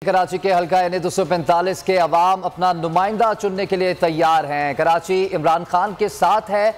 कराची के हल्का एन 245 के अवाम अपना नुमाइंदा चुनने के लिए तैयार हैं। कराची इमरान खान के साथ है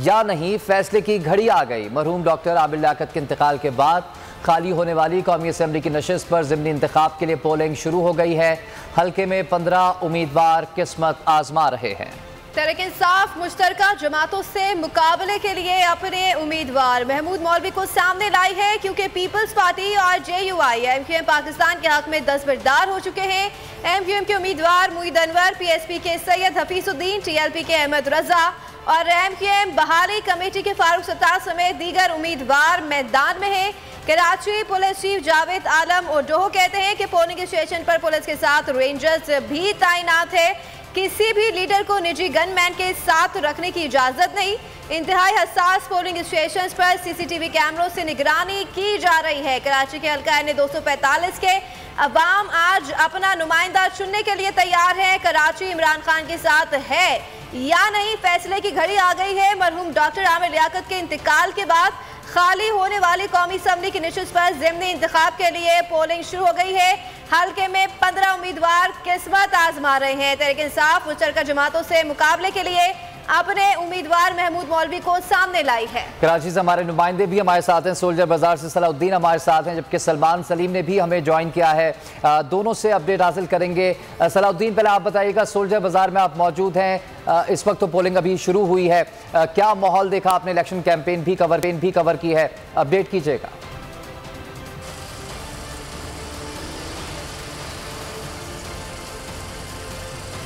या नहीं, फैसले की घड़ी आ गई। मरहूम डॉक्टर आबिद लियाकत के इंतकाल के बाद खाली होने वाली कौमी असम्बली की नशिस्त पर ज़िमनी इंतखाब के लिए पोलिंग शुरू हो गई है। हल्के में 15 उम्मीदवार किस्मत आजमा रहे हैं। तहरीक इंसाफ मुश्तरका जमातों से मुकाबले के लिए अपने उम्मीदवार महमूद मौलवी को सामने लाई है, क्योंकि पीपल्स पार्टी और JUI MQM पाकिस्तान के हक में दस्तबरदार हो चुके हैं। MQM के उम्मीदवार मुईद अनवर, PSP के सैयद हफीजुद्दीन, TLP के अहमद रजा और MQM बहाली कमेटी के फारूक सत्तार समेत दीगर उम्मीदवार मैदान में हैं। कराची पुलिस चीफ जावेद आलम ओडोह कहते हैं कि पोलिंग स्टेशन पर पुलिस के साथ रेंजर्स भी तैनात है। किसी भी लीडर को निजी गनमैन के साथ रखने की इजाजत नहीं। इंतहाई हसास पोलिंग स्टेशन पर CCTV कैमरों से निगरानी की जा रही है। कराची के हल्का एन 245 के अवाम आज अपना नुमाइंदा चुनने के लिए तैयार है। कराची इमरान खान के साथ है या नहीं, फैसले की घड़ी आ गई है। मरहूम डॉक्टर आबिद लियाकत के इंतकाल के बाद खाली होने वाली कौमी असम्बली की नशिस्त पर ज़िमनी इंतखाब के लिए पोलिंग शुरू हो गई है। हल्के में 15 उम्मीदवार किस्मत आजमा रहे हैं। तहरीक इंसाफ मुश्तरका जमातों से मुकाबले के लिए अपने उम्मीदवार महमूद मौलवी को सामने लाई है। कराची से हमारे नुमाइंदे भी हमारे साथ हैं। सोल्जर बाजार से सलाउद्दीन हमारे साथ हैं, जबकि सलमान सलीम ने भी हमें ज्वाइन किया है। दोनों से अपडेट हासिल करेंगे। सलाउद्दीन, पहले आप बताइएगा, सोल्जर बाजार में आप मौजूद हैं, इस वक्त तो पोलिंग अभी शुरू हुई है, क्या माहौल देखा आपने? इलेक्शन कैंपेन भी कवर की है, अपडेट कीजिएगा।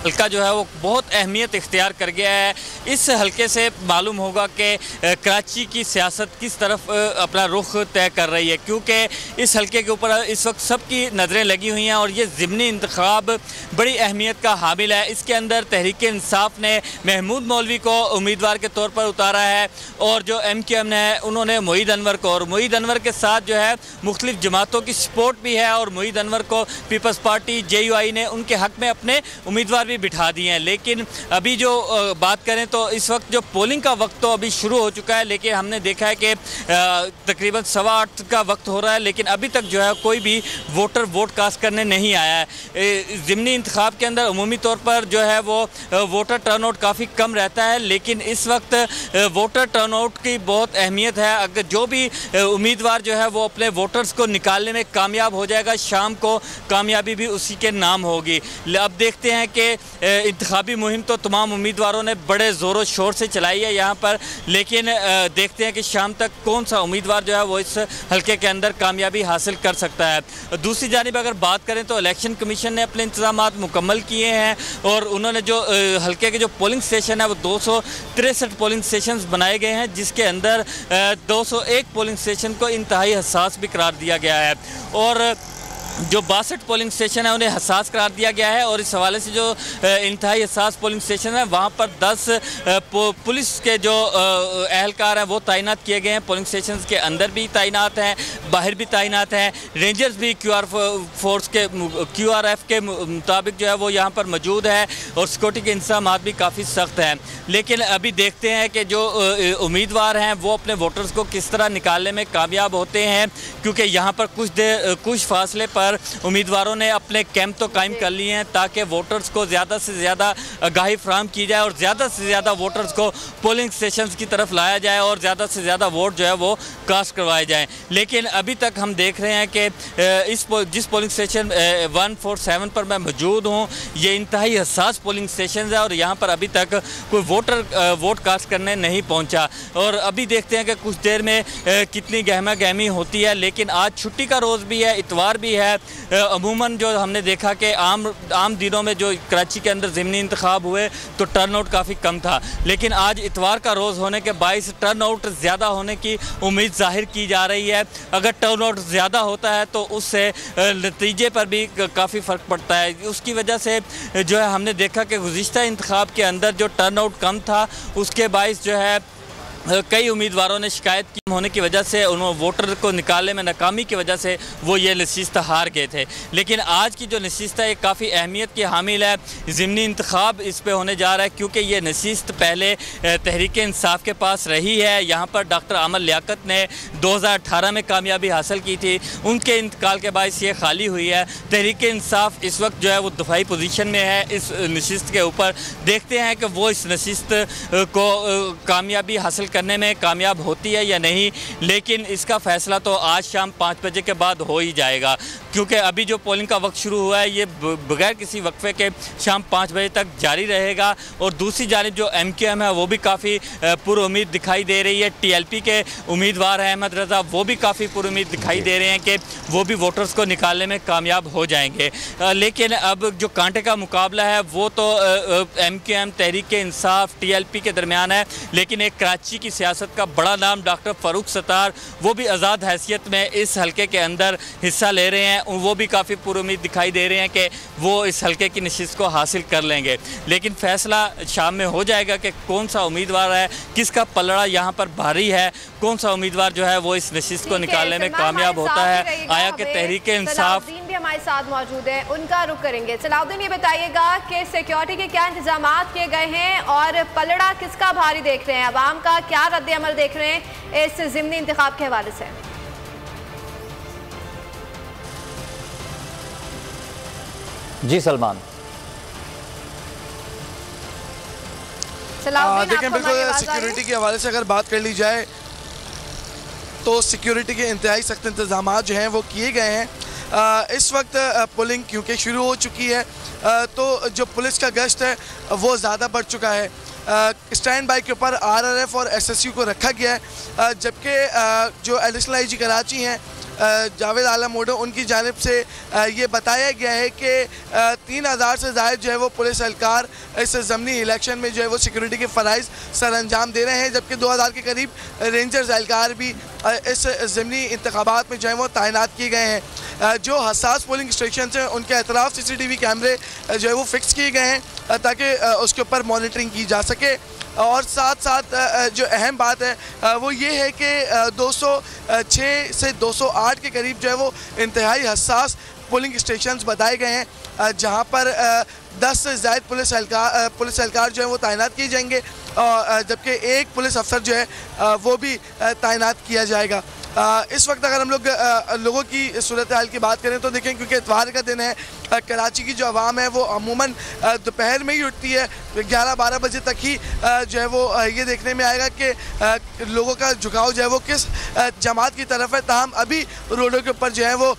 हल्का जो है वो बहुत अहमियत इख्तियार कर गया है। इस हल्के से मालूम होगा कि कराची की सियासत किस तरफ अपना रुख तय कर रही है, क्योंकि इस हल्के के ऊपर इस वक्त सबकी नज़रें लगी हुई हैं और ये ज़िमनी इंतखाब बड़ी अहमियत का हामिल है। इसके अंदर तहरीक इंसाफ ने महमूद मौलवी को उम्मीदवार के तौर पर उतारा है और जो MQM ने उन्होंने मुईद अनवर को, और मुईद अनवर के साथ जो है मुख्तलिफ जमातों की सपोर्ट भी है और मुईद अनवर को पीपल्स पार्टी JUI ने उनके हक में अपने उम्मीदवार बिठा दिए हैं। लेकिन अभी जो बात करें तो इस वक्त जो पोलिंग का वक्त तो अभी शुरू हो चुका है, लेकिन हमने देखा है कि तकरीबन 8:15 का वक्त हो रहा है, लेकिन अभी तक जो है कोई भी वोटर वोट कास्ट करने नहीं आया है। ज़िमनी इंतखाब के अंदर अमूमी तौर पर जो है वो वोटर टर्नआउट काफ़ी कम रहता है, लेकिन इस वक्त वोटर टर्नआउट की बहुत अहमियत है। अगर जो भी उम्मीदवार जो है वो अपने वोटर्स को निकालने में कामयाब हो जाएगा, शाम को कामयाबी भी उसी के नाम होगी। अब देखते हैं कि इंतखाबी मुहिम तो तमाम उम्मीदवारों ने बड़े ज़ोरों शोर से चलाई है यहाँ पर, लेकिन देखते हैं कि शाम तक कौन सा उम्मीदवार जो है वो इस हल्के के अंदर कामयाबी हासिल कर सकता है। दूसरी जानिब अगर बात करें तो इलेक्शन कमीशन ने अपने इंतजामात मुकम्मल किए हैं और उन्होंने जो हल्के के जो पोलिंग स्टेशन है वो 263 पोलिंग स्टेशन बनाए गए हैं, जिसके अंदर 201 पोलिंग स्टेशन को इंतहाई हसास भी करार दिया गया है और जो 62 पोलिंग स्टेशन है उन्हें हसास करार दिया गया है। और इस हवाले से जो इंतहाई हसास पोलिंग स्टेशन है वहाँ पर 10 पुलिस के जो एहलकार हैं वो तैनात किए गए हैं। पोलिंग स्टेशन के अंदर भी तैनात हैं, बाहर भी तैनात हैं। रेंजर्स भी QRF के मुताबिक जो है वो यहाँ पर मौजूद है और सिक्योरिटी के इंतजाम भी काफ़ी सख्त हैं। लेकिन अभी देखते हैं कि जो उम्मीदवार हैं वो अपने वोटर्स को किस तरह निकालने में कामयाब होते हैं, क्योंकि यहाँ पर कुछ फासले पर उम्मीदवारों ने अपने कैंप तो कायम कर लिए हैं ताकि वोटर्स को ज़्यादा से ज़्यादा आगाही फराहम की जाए और ज़्यादा से ज़्यादा वोटर्स को पोलिंग स्टेशन की तरफ लाया जाए और ज़्यादा से ज़्यादा वोट जो है वो कास्ट करवाए जाएँ। लेकिन अभी तक हम देख रहे हैं कि जिस पोलिंग स्टेशन 147 पर मैं मौजूद हूँ, ये इंतहाई हसास पोलिंग स्टेशन है और यहाँ पर अभी तक कोई वोटर वोट कास्ट करने नहीं पहुँचा। और अभी देखते हैं कि कुछ देर में कितनी गहमा गहमी होती है। लेकिन आज छुट्टी का रोज़ भी है, इतवार भी है। अमूमन जो हमने देखा कि आम दिनों में जो कराची के अंदर ज़िमनी इंतखाब हुए तो टर्नआउट काफ़ी कम था, लेकिन आज इतवार का रोज़ होने के बायस टर्नआउट ज़्यादा होने की उम्मीद जाहिर की जा रही है। अगर टर्नआउट ज़्यादा होता है तो उससे नतीजे पर भी काफ़ी फ़र्क पड़ता है। उसकी वजह से जो है हमने देखा कि गुज़िश्ता इंतखाब के अंदर जो टर्नआउट कम था उसके बायस जो है कई उम्मीदवारों ने शिकायत की होने की वजह से उन्होंने वोटर को निकालने में नाकामी की वजह से वो ये नशिस्त हार गए थे। लेकिन आज की जो नशिस्त है ये काफ़ी अहमियत की हामिल है। ज़िमनी इंतखाब इस पे होने जा रहा है क्योंकि ये नशिस्त पहले तहरीक इंसाफ के पास रही है। यहाँ पर डॉक्टर आमर लियाकत ने 2018 में कामयाबी हासिल की थी, उनके इंतकाल के बाद ये खाली हुई है। तहरीक इंसाफ इस वक्त जो है वो दफाई पोजीशन में है इस नशिस्त के ऊपर। देखते हैं कि वो इस नशिस्त को कामयाबी हासिल करने में कामयाब होती है या नहीं, लेकिन इसका फ़ैसला तो आज शाम 5 बजे के बाद हो ही जाएगा क्योंकि अभी जो पोलिंग का वक्त शुरू हुआ है ये बगैर किसी वक्फे के शाम 5 बजे तक जारी रहेगा। और दूसरी जानिब जो MQM है वो भी काफ़ी पुरुम्मीद दिखाई दे रही है। TLP के उम्मीदवार हैं अहमद रज़ा, वो भी काफ़ी पुरुम्मीद दिखाई दे रहे हैं कि वो भी वोटर्स को निकालने में कामयाब हो जाएंगे। लेकिन अब जो कांटे का मुकाबला है वो तो MQM तहरीक इंसाफ TLP के दरमियान है। लेकिन एक कराची की सियासत का बड़ा नाम डॉक्टर फ़ारूक सत्तार, वो भी आज़ाद हैसियत में इस हलके के अंदर हिस्सा ले रहे हैं। वो भी काफ़ी पुरुम्मीद दिखाई दे रहे हैं कि वो इस हलके की नशिस्त को हासिल कर लेंगे। लेकिन फ़ैसला शाम में हो जाएगा कि कौन सा उम्मीदवार है, किसका पलड़ा यहाँ पर भारी है, कौन सा उम्मीदवार जो है वो इस नशिस्त को निकालने में कामयाब होता है। आया कि तहरीक इंसाफ भी हमारे साथ मौजूद है, उनका रुख करेंगे। सलाउद्दीन, ये बताइएगा कि सिक्योरिटी के क्या इंतजाम किए गए हैं और पलड़ा किसका भारी देख रहे हैं, अवाम का क्या रद्द-ए-अमल देख रहे हैं इस ज़िमनी इंतखाब के हवाले से? जी सलमान। देखें, बिल्कुल सिक्योरिटी के हवाले से अगर बात कर ली जाए तो सिक्योरिटी के इंतहाई सख्त इंतजाम जो हैं वो किए गए हैं। इस वक्त पोलिंग क्योंकि शुरू हो चुकी है तो जो पुलिस का गश्त है वो ज़्यादा बढ़ चुका है। स्टैंड बाई के ऊपर RRF और SSU को रखा गया है, जबकि जो एडिशनल IG कराची हैं जावेद आलम मोडो, उनकी जानिब से ये बताया गया है कि 3000 से ज़ायद जो है वो पुलिस एहलकार इस ज़मनी इलेक्शन में जो है वो सिक्योरिटी के फ़राइज़ सर अंजाम दे रहे हैं, जबकि 2000 के करीब रेंजर्स एहलकार भी इस ज़मनी इंतखाबात में जो है वो तैनात किए गए हैं। जो हसास पोलिंग स्टेशन हैं उनके अतराफ़ CCTV कैमरे जो है वो फिक्स किए गए हैं ताकि उसके ऊपर मॉनिटरिंग की जा सके। और साथ साथ जो अहम बात है वो ये है कि 206 से 208 के करीब जो है वो इंतहाई हसास पोलिंग स्टेशंस बताए गए हैं जहां पर 10 से ज़ायद पुलिस एहलकार जो है वो तैनात किए जाएंगे, जबकि एक पुलिस अफसर जो है वो भी तैनात किया जाएगा। इस वक्त अगर हम लोगों की सूरत हाल की बात करें तो देखें, क्योंकि इतवार का दिन है, कराची की जो आवाम है वो अमूमन दोपहर में ही उठती है, 11-12 बजे तक ही जो है वो ये देखने में आएगा कि लोगों का झुकाव जो है वो किस जमात की तरफ है। ताहम अभी रोडों के ऊपर जो है वो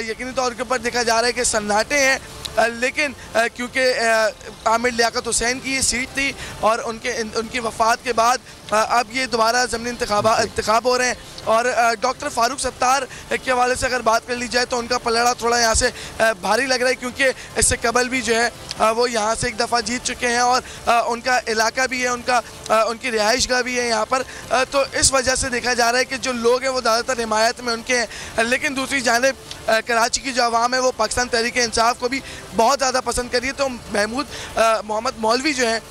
यकीनी तौर के ऊपर देखा जा रहा है कि सन्नाटे हैं, लेकिन क्योंकि आमिर लियाकत हुसैन की ये सीट थी और उनकी वफ़ात के बाद अब ये दोबारा ज़मनी इंतखाब हो रहे हैं। और डॉक्टर फ़ारूक सत्तार के हवाले से अगर बात कर ली जाए तो उनका पलड़ा थोड़ा यहाँ से भारी लग रहा है, क्योंकि इससे कबल भी जो है वो यहाँ से एक दफ़ा जीत चुके हैं और उनका इलाका भी है, उनकी रिहाइशगाह भी है यहाँ पर। तो इस वजह से देखा जा रहा है कि जो लोग हैं वो ज़्यादातर हिमायत में उनके हैं। लेकिन दूसरी जानिब कराची की जो आवाम है वो पाकिस्तान तहरीक इंसाफ को भी बहुत ज़्यादा पसंद करी है। तो महमूद मोहम्मद मौलवी जो हैं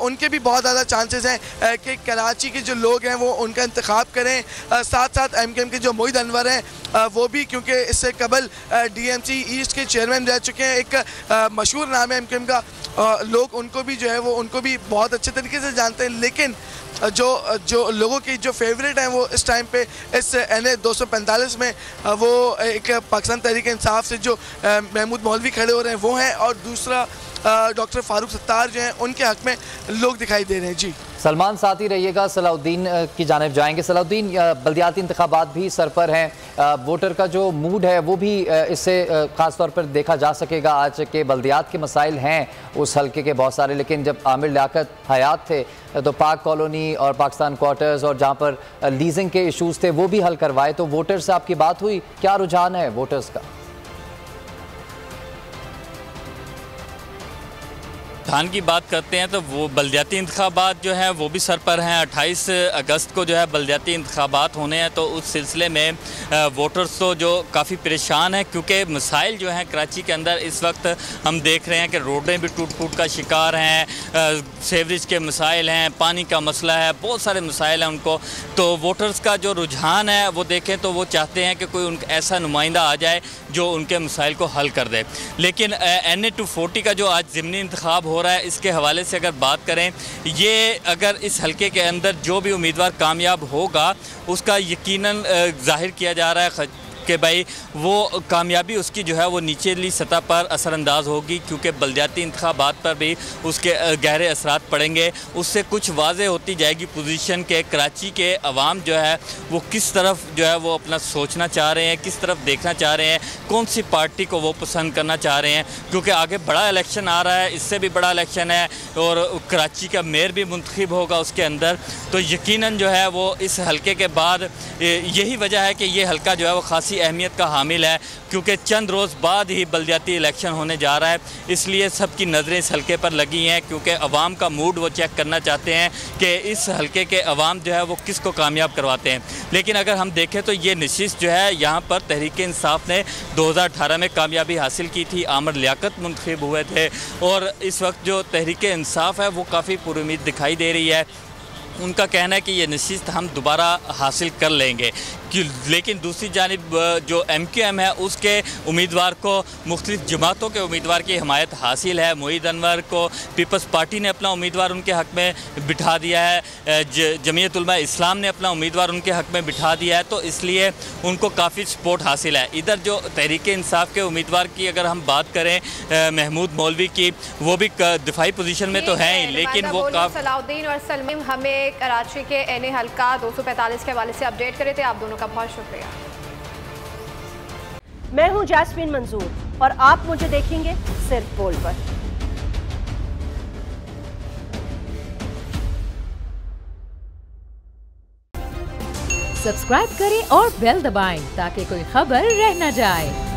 उनके भी बहुत ज़्यादा चांसेस हैं कि कराची के जो लोग हैं वो उनका इंतखाब करें। साथ साथ MQM के जो मोहिद अनवर हैं वो भी, क्योंकि इससे कबल DMC ईस्ट के चेयरमैन रह चुके हैं, एक मशहूर नाम है MQM का, लोग उनको भी जो है वो उनको भी बहुत अच्छे तरीके से जानते हैं। लेकिन जो लोगों की जो फेवरेट हैं वो इस टाइम पे इस NA 245 में वो एक पाकिस्तान तहरीक इंसाफ से जो महमूद मौलवी खड़े हो रहे हैं वो हैं, और दूसरा डॉक्टर फ़ारूक सत्तार जो हैं उनके हक़ में लोग दिखाई दे रहे हैं। जी सलमान, साथ ही रहिएगा, सलाउद्दीन की जानिब जाएंगे। सलाउद्दीन, बल्दियाती इंतखाबात भी सर पर हैं, वोटर का जो मूड है वो भी इससे ख़ास तौर पर देखा जा सकेगा। आज के बल्दियात के मसाइल हैं उस हल्के के बहुत सारे, लेकिन जब आमिर लियाकत हयात थे तो पाक कॉलोनी और पाकिस्तान क्वार्टर्स और जहाँ पर लीजिंग के इशूज़ थे वो भी हल करवाए। तो वोटर से आपकी बात हुई, क्या रुझान है वोटर्स का? रुझान की बात करते हैं तो वो बल्दियाती इंतखाबात जो हैं वो भी सर पर हैं। 28 अगस्त को जो है बल्दियाती इंतखाबात होने हैं, तो उस सिलसिले में वोटर्स तो जो काफ़ी परेशान हैं, क्योंकि मसाइल जो हैं कराची के अंदर इस वक्त हम देख रहे हैं कि रोडें भी टूट फूट का शिकार हैं, सीवरेज के मसाइल हैं, पानी का मसला है, बहुत सारे मसाइल हैं उनको। तो वोटर्स का जो रुझान है वो देखें तो वो चाहते हैं कि कोई उनका ऐसा नुमाइंदा आ जाए जो उनके मसाइल को हल कर दे। लेकिन NA 240 का जो आज ज़िमनी इंतखाब हो रहा है, इसके हवाले से अगर बात करें, ये अगर इस हलके के अंदर जो भी उम्मीदवार कामयाब होगा उसका यकीनन जाहिर किया जा रहा है कि भाई वो कामयाबी उसकी जो है वो निचली सतह पर असरअंदाज होगी, क्योंकि बल्दियाती इंतखाबात पर भी उसके गहरे असरात पड़ेंगे। उससे कुछ वाज़े होती जाएगी पोजीशन के कराची के अवाम जो है वो किस तरफ जो है वो अपना सोचना चाह रहे हैं, किस तरफ देखना चाह रहे हैं, कौन सी पार्टी को वो पसंद करना चाह रहे हैं। क्योंकि आगे बड़ा इलेक्शन आ रहा है, इससे भी बड़ा इलेक्शन है और कराची का मेयर भी मुंतखब होगा उसके अंदर। तो यकीनन जो है वो इस हलके के बाद यही वजह है कि ये हलका जो है वो खासी अहमियत का हामिल है, क्योंकि चंद रोज़ बाद ही बल्दियाती इलेक्शन होने जा रहा है। इसलिए सबकी नज़रें इस हलके पर लगी हैं, क्योंकि अवाम का मूड वो चेक करना चाहते हैं कि इस हलके के अवाम जो है वो किसको कामयाब करवाते हैं। लेकिन अगर हम देखें तो ये नशिस्त जो है यहाँ पर तहरीक इंसाफ ने 2018 में कामयाबी हासिल की थी, आमिर लियाकत मुंतखब हुए थे, और इस वक्त जो तहरीक इंसाफ है वो काफ़ी पुरुमीद दिखाई दे रही है। उनका कहना है कि ये नशिस्त हम दोबारा हासिल कर लेंगे। लेकिन दूसरी जानिब जो MQM है उसके उम्मीदवार को मुख्तलिफ जमातों के उम्मीदवार की हमायत हासिल है। मोईद अनवर को पीपल्स पार्टी ने अपना उम्मीदवार उनके हक़ में बिठा दिया है, जमीयत उलमा इस्लाम ने अपना उम्मीदवार उनके हक़ में बिठा दिया है, तो इसलिए उनको काफ़ी सपोर्ट हासिल है। इधर जो तहरीक इंसाफ के उम्मीदवार की अगर हम बात करें महमूद मौलवी की, वो भी दिफाई पोजीशन में तो हैं ही, लेकिन वो सलाउद्दीन और सलमीम हमें कराची के NA हल्का 245 के हवाले से अपडेट करे थे, आप दोनों का बहुत शुक्रिया। मैं हूं जैस्मीन मंजूर और आप मुझे देखेंगे सिर्फ बोल पर। सब्सक्राइब करें और बेल दबाएं ताकि कोई खबर रह न जाए।